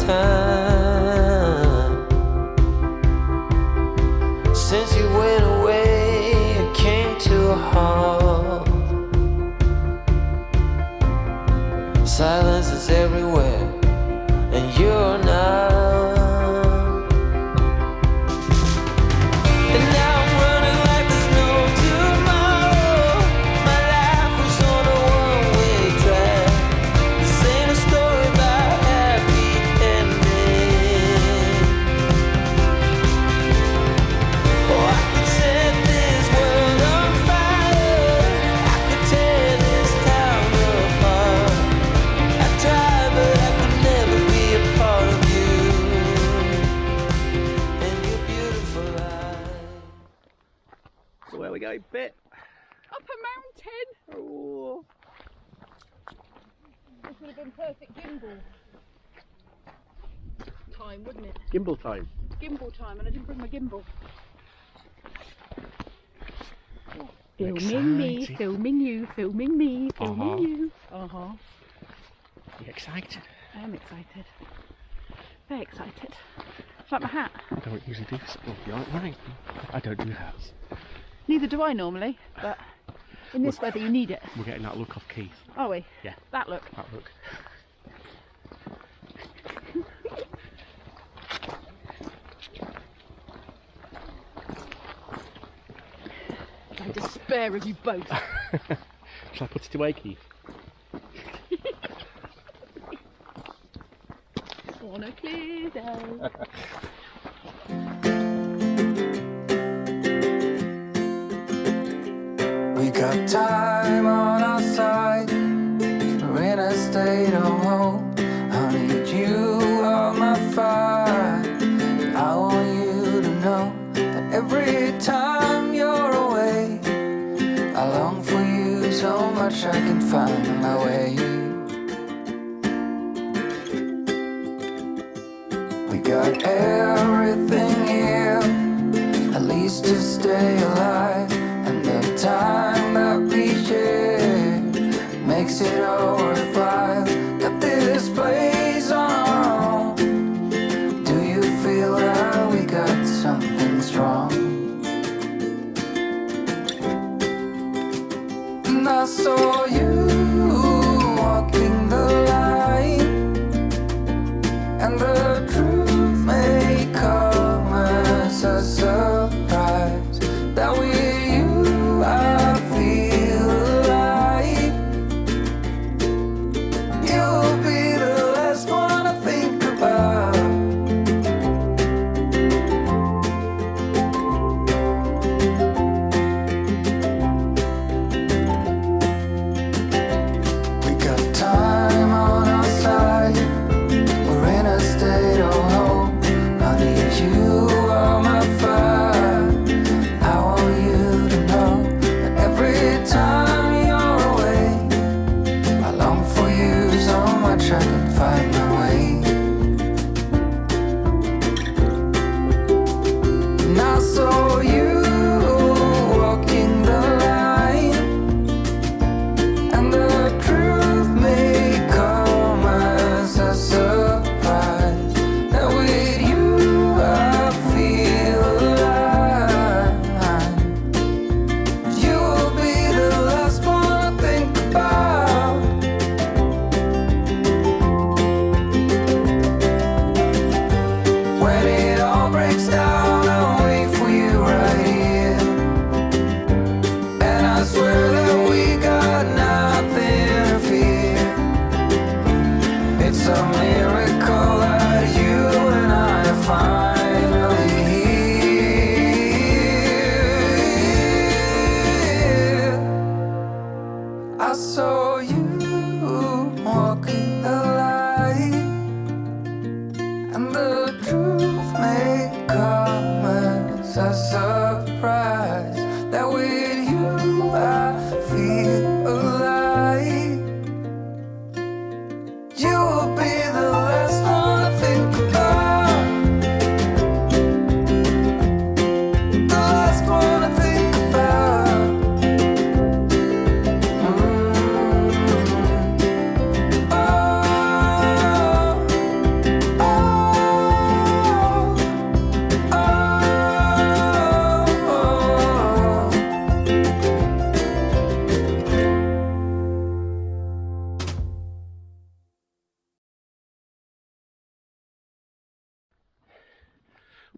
time. Since you went away, it came to a halt. Silence is everywhere, and you're not. And now I'm running like there's no tomorrow. My life was on a one-way track. This ain't a story about happy ending. Oh, I could set this world on fire. I could tear this town apart. I tried, but I could never be a part of you and your beautiful eyes. So where we go, Bit? Up a mountain. Oh. This would have been perfect gimbal time, wouldn't it? Gimbal time. Gimbal time, and I didn't bring my gimbal. Exciting. Filming me, filming you, filming me, filming you. You excited? I am excited. Very excited. It's like my hat. I don't usually do this. Oh, you're right. I don't do hats. Neither do I normally, but in this weather you need it. We're getting that look off Keith. Are we? Yeah. That look. That look. I despair of you both. Shall I put it away, Keith? On a clear day. We got time on our side. We're in a state of home. I need you on my fire. I want you to know that every time you're away, I long for you so much I can find my way. We got everything here, at least to stay alive. And the time that we share makes it all worthwhile. Got this place on our own. Do you feel that we got something strong? And I saw you walking the line, and the truth may come as a surprise that with you I feel alive. You'll be the last one I think about. We got time on our side. We're in a state of hope. I need you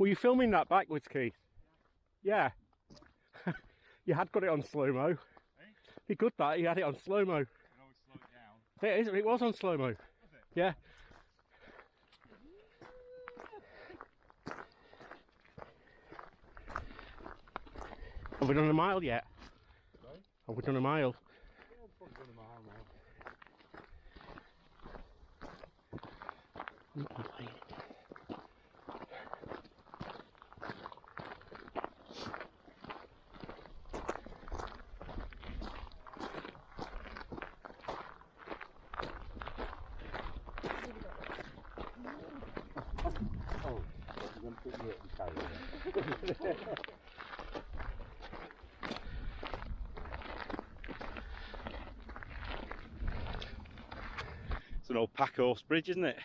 Were you filming that backwards, Keith? Yeah. You had got it on slow-mo. Eh? He could that, he had it on slow-mo. You can always slow it down. It was on slow-mo. Was it? Yeah. Have we done a mile yet? Sorry? Have we done a mile? Yeah, I've probably done a mile now. Oh, you're going to put me up and carry it. It's an old pack horse bridge, isn't it?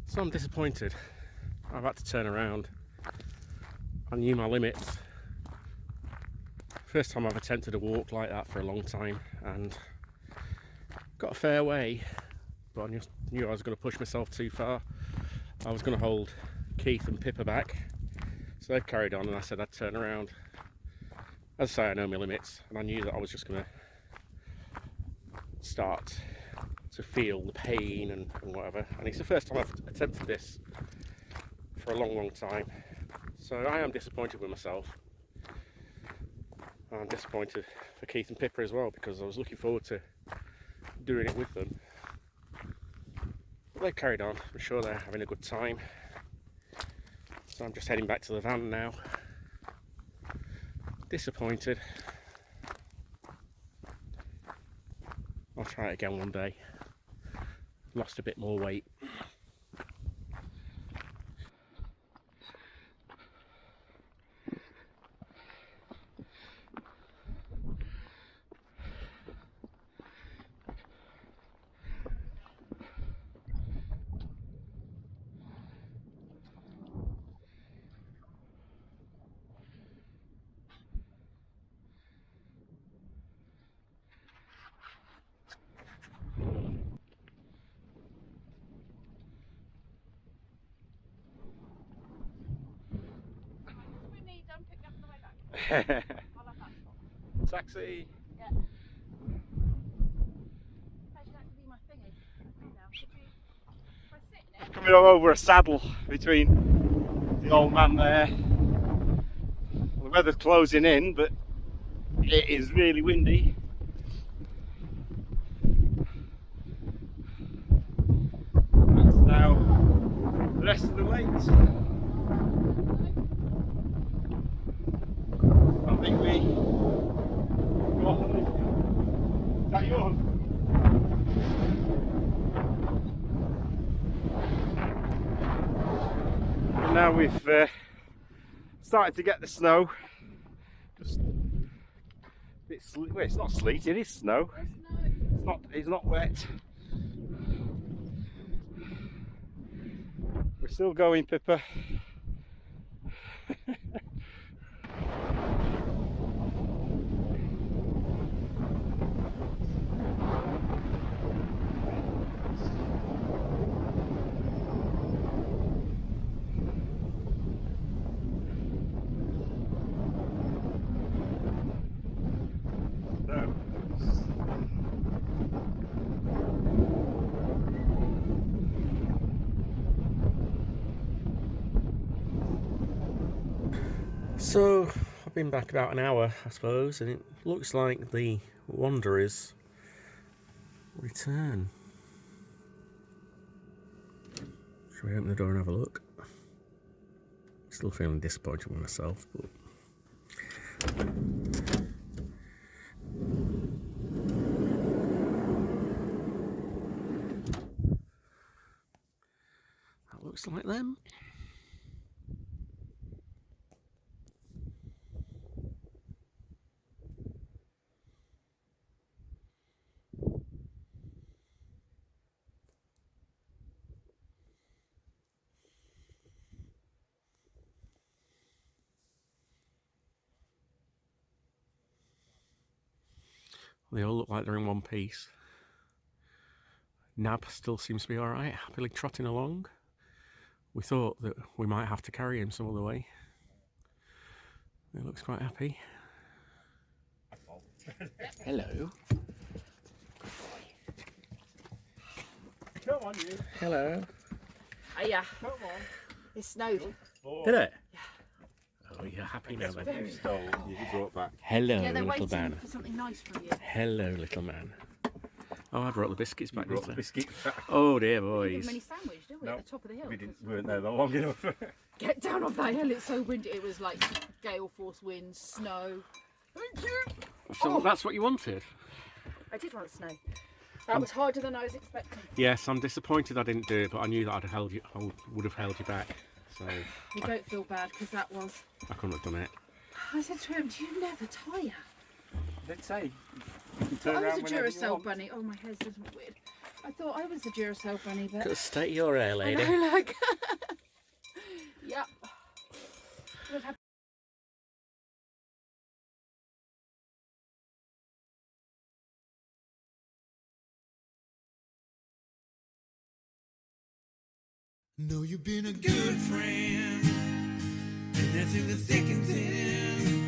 So I'm disappointed. I've had to turn around. I knew my limits. First time I've attempted a walk like that for a long time, and got a fair way, but I just knew I was going to push myself too far. I was going to hold Keith and Pippa back, so they've carried on, and I said I'd turn around. As I say, I know my limits, and I knew that I was just going to start to feel the pain and whatever, and it's the first time I've attempted this for a long time, so I am disappointed with myself. I'm disappointed for Keith and Pippa as well, because I was looking forward to doing it with them. But they've carried on. I'm sure they're having a good time, so I'm just heading back to the van now. Disappointed. I'll try it again one day. Lost a bit more weight. Taxi. Yeah. How'd you like to be my thingy? Now, if I sit in it. Coming over a saddle between the old man there. The weather's closing in, but it is really windy. That's now the rest of the weight. I think we go off and lift it. Is that yours? And now we've started to get the snow. Just well, it's not sleet, it is snow. It's not wet. We're still going, Pippa. So I've been back about an hour, I suppose, and it looks like the Wanderers return. Shall we open the door and have a look? Still feeling disappointed with myself, but that looks like them. They all look like they're in one piece. Nab still seems to be alright, happily trotting along. We thought that we might have to carry him some other way. He looks quite happy. Hello. Come on, you. Hello. Hiya. Come on. It snowed. Did it? Yeah. Oh, you're happy now then. You stole. You brought back. Hello, Yeah, they're little waiting man. for something nice from you. Hello, little man. Oh, I brought the biscuits back. Brought didn't I? biscuits back. Oh dear, We didn't boys. many sandwich, did we? No, At the top of the hill. We weren't there long enough. Get down off that hill. It's so windy. It was like gale force winds, snow. Thank you. So that's what you wanted? I did want snow. That was harder than I was expecting. Yes, I'm disappointed I didn't do it, but I knew that I would have held you back. So You don't feel bad because that was. I couldn't have done it. I said to him, "Do you never tire?" Let's say. I was a Duracell bunny. Oh, my hair's just weird. I thought I was a Duracell bunny, but. Got the state of your hair, I lady. know, like. Yep. Would have Know you've been a good friend, and that's in the thick and thin.